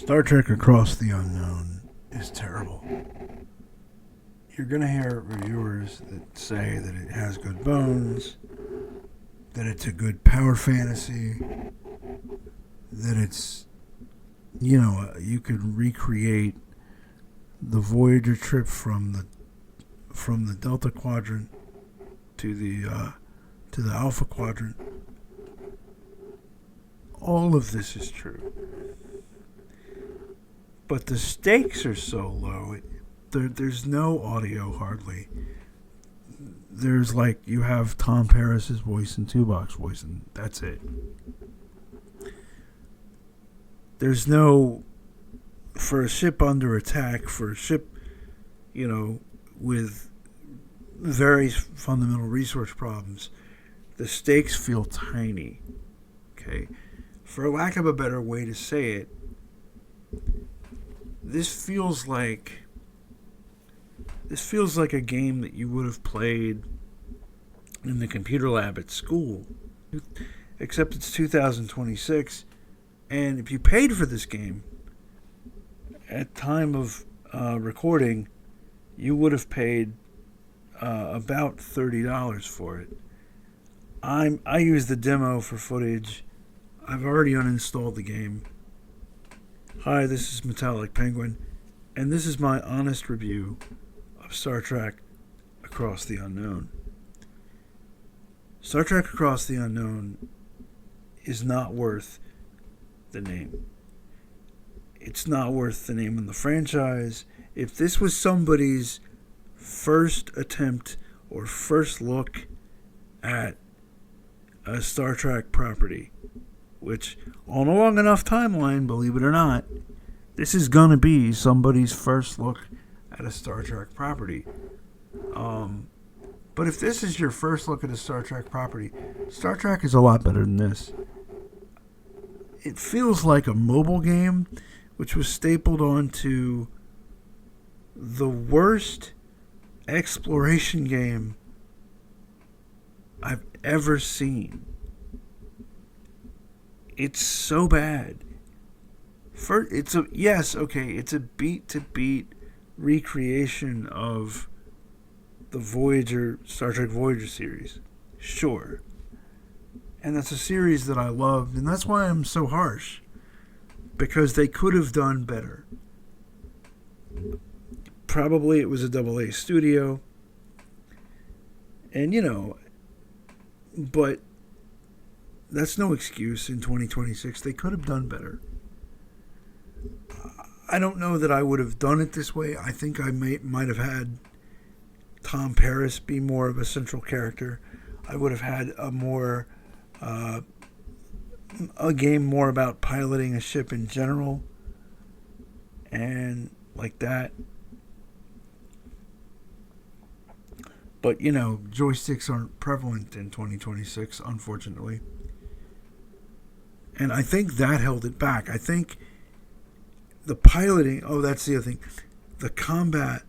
Star Trek Across the Unknown is terrible. You're going to hear reviewers that say that it has good bones, that it's a good power fantasy, that it's, you could recreate the Voyager trip from the Delta Quadrant to the Alpha Quadrant. All of this is true. But the stakes are so low. There's no audio hardly. There's you have Tom Paris's voice and Tuvok's voice, and that's it. There's no, for a ship under attack, for a ship, with very fundamental resource problems, the stakes feel tiny. Okay? For lack of a better way to say it, this feels like a game that you would have played in the computer lab at school, except it's 2026, and if you paid for this game at time of recording, you would have paid about $30 for it. I use the demo for footage. I've already uninstalled the game. Hi, this is Metallic Penguin, and this is my honest review of Star Trek Across the Unknown. Star Trek Across the Unknown is not worth the name. It's not worth the name of the franchise. If this was somebody's first attempt or first look at a Star Trek property, which on a long enough timeline, believe it or not, this is going to be somebody's first look at a Star Trek property. But if this is your first look at a Star Trek property, Star Trek is a lot better than this. It feels like a mobile game which was stapled onto the worst exploration game I've ever seen. It's so bad. It's a beat-to-beat recreation of the Star Trek Voyager series. Sure. And that's a series that I loved, and that's why I'm so harsh. Because they could have done better. Probably it was a AA studio. And, but that's no excuse in 2026. They could have done better. I don't know that I would have done it this way. I think I might have had Tom Paris be more of a central character. I would have had a game more about piloting a ship in general and like that. But, joysticks aren't prevalent in 2026, unfortunately. And I think that held it back. I think the piloting, that's the other thing. The combat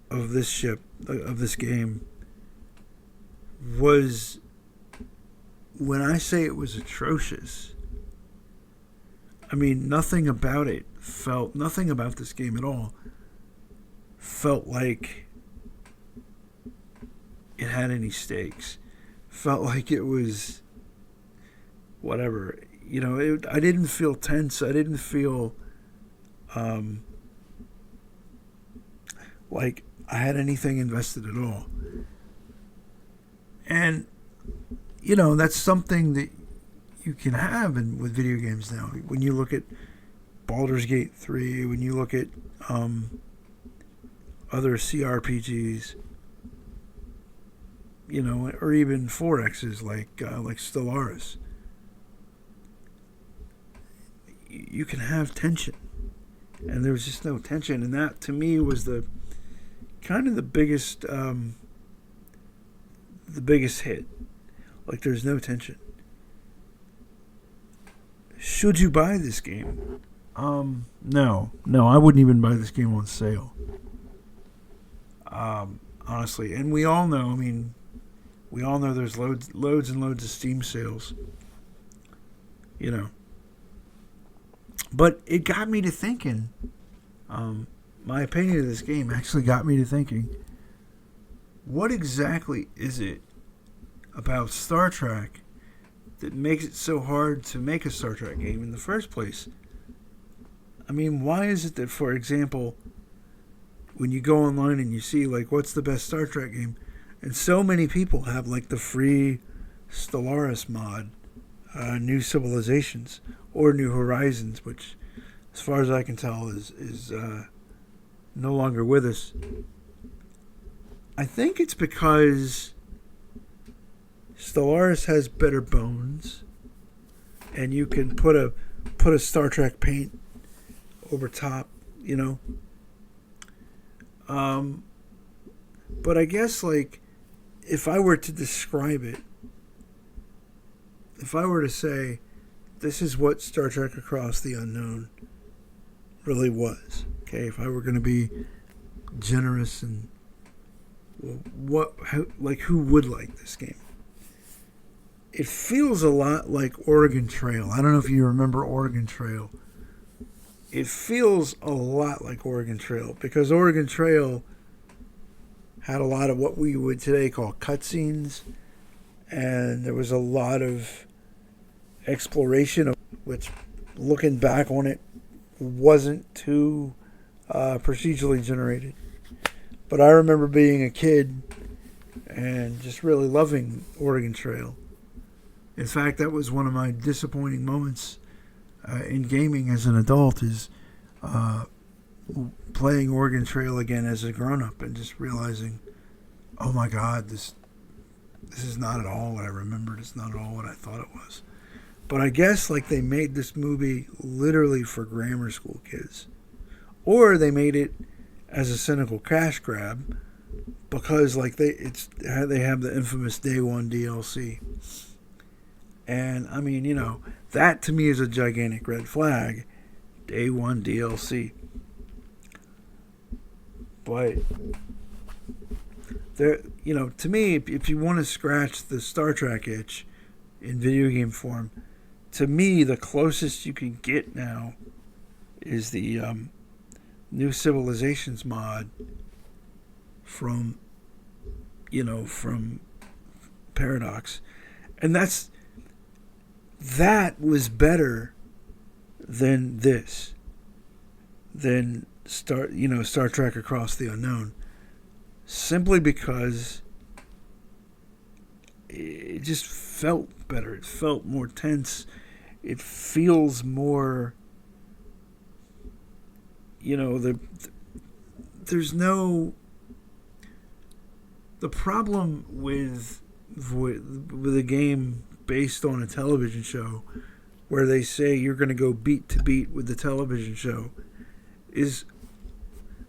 of this ship, of this game, was, when I say it was atrocious, I mean nothing about this game at all felt like it had any stakes. Felt like it was whatever. I didn't feel tense. I didn't feel like I had anything invested at all. And that's something that you can have with video games now. When you look at Baldur's Gate 3, when you look at other CRPGs, or even 4Xs like Stellaris, you can have tension. And there was just no tension. And that, to me, was the biggest hit. Like, there's no tension. Should you buy this game? No, I wouldn't even buy this game on sale. Honestly, and we all know. There's loads and loads of Steam sales. But it got me to thinking. My opinion of this game actually got me to thinking. What exactly is it about Star Trek that makes it so hard to make a Star Trek game in the first place? I mean, why is it that, for example, when you go online and you see, like, what's the best Star Trek game, and so many people have, like, the free Stellaris mod, New Civilizations, or New Horizons, which, as far as I can tell, is no longer with us. I think it's because Stellaris has better bones, and you can put a Star Trek paint over top, you know. But I guess, like, if I were to describe it, if I were to say, this is what Star Trek Across the Unknown really was, okay, if I were going to be generous and, who would like this game? It feels a lot like Oregon Trail. I don't know if you remember Oregon Trail. It feels a lot like Oregon Trail because Oregon Trail had a lot of what we would today call cutscenes, and there was a lot of exploration, which, looking back on it, wasn't too procedurally generated. But I remember being a kid and just really loving Oregon Trail. In fact, that was one of my disappointing moments in gaming as an adult, is playing Oregon Trail again as a grown-up and just realizing, oh my God, this is not at all what I remembered. It's not at all what I thought it was. But I guess, like, they made this movie literally for grammar school kids, or they made it as a cynical cash grab because, like, they have the infamous Day One DLC. And, I mean, you know, that to me is a gigantic red flag. Day One DLC. But, there, you know, to me, if you want to scratch the Star Trek itch in video game form, to me, the closest you can get now is the New Civilizations mod from Paradox. And that was better than this, than Star Trek Across the Unknown, simply because it just felt better. It felt more tense. It feels more, there's no, the problem with a game based on a television show where they say you're going to go beat to beat with the television show is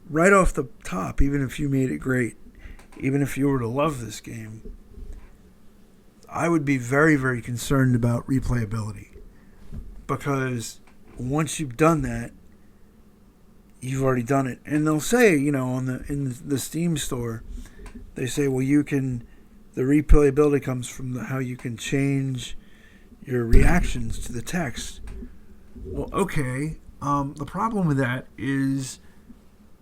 right off the top, even if you made it great, even if you were to love this game, I would be very, very concerned about replayability, because once you've done that, you've already done it. And they'll say, in the Steam store, they say, well, the replayability comes from how you can change your reactions to the text. Well, okay. The problem with that is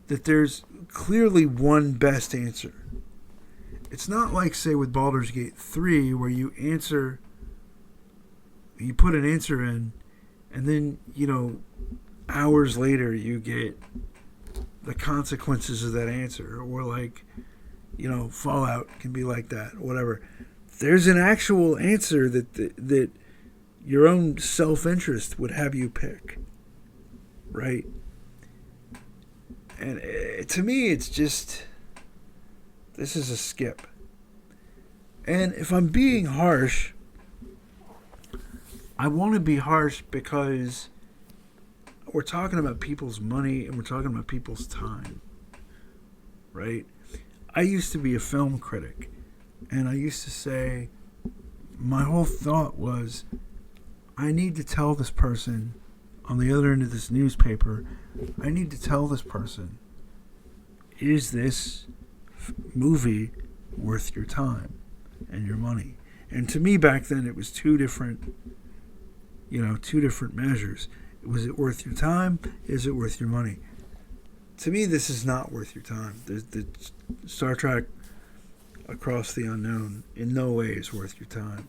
that there's clearly one best answer. It's not like, say, with Baldur's Gate 3, where you put an answer in, and then, hours later you get the consequences of that answer. Or like, Fallout can be like that, or whatever. There's an actual answer that your own self-interest would have you pick, right? And to me, it's just, this is a skip. And if I'm being harsh, I want to be harsh because we're talking about people's money and we're talking about people's time, right? I used to be a film critic, and I used to say, my whole thought was, I need to tell this person on the other end of this newspaper, I need to tell this person, is this movie worth your time and your money? And to me back then, it was two different measures. Was it worth your time? Is it worth your money? To me, this is not worth your time. The Star Trek Across the Unknown in no way is worth your time.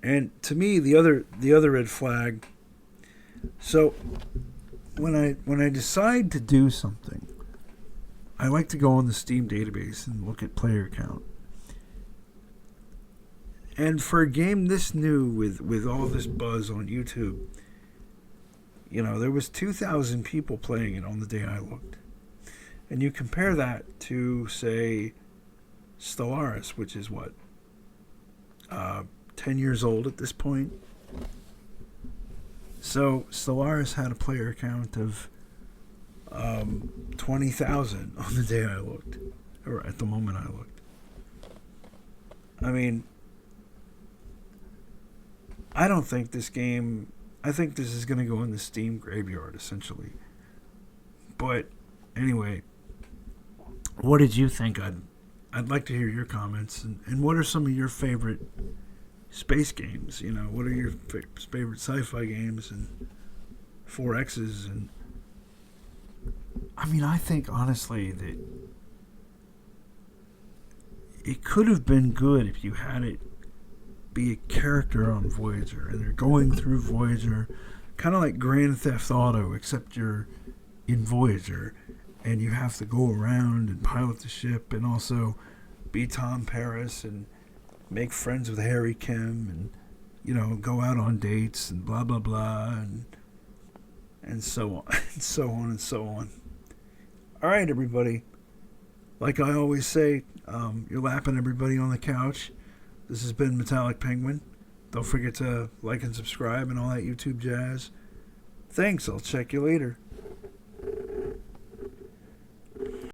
And to me, the other red flag. So when I decide to do something, I like to go on the Steam database and look at player count. And for a game this new, with all this buzz on YouTube, there was 2,000 people playing it on the day I looked. And you compare that to, say, Stellaris, which is what? 10 years old at this point. So Stellaris had a player count of 20,000 on the day I looked, or at the moment I looked. I mean, I don't think this game. I think this is going to go in the Steam graveyard, essentially. But anyway, what did you think? I'd like to hear your comments. And what are some of your favorite space games? What are your favorite sci-fi games and 4Xs? And I mean, I think honestly that it could have been good if you had it be a character on Voyager, and they're going through Voyager, kind of like Grand Theft Auto, except you're in Voyager, and you have to go around and pilot the ship, and also be Tom Paris and make friends with Harry Kim, and go out on dates and blah blah blah, and so on and so on and so on. All right, everybody. Like I always say, you're lapping everybody on the couch. This has been Metallic Penguin. Don't forget to like and subscribe and all that YouTube jazz. Thanks. I'll check you later.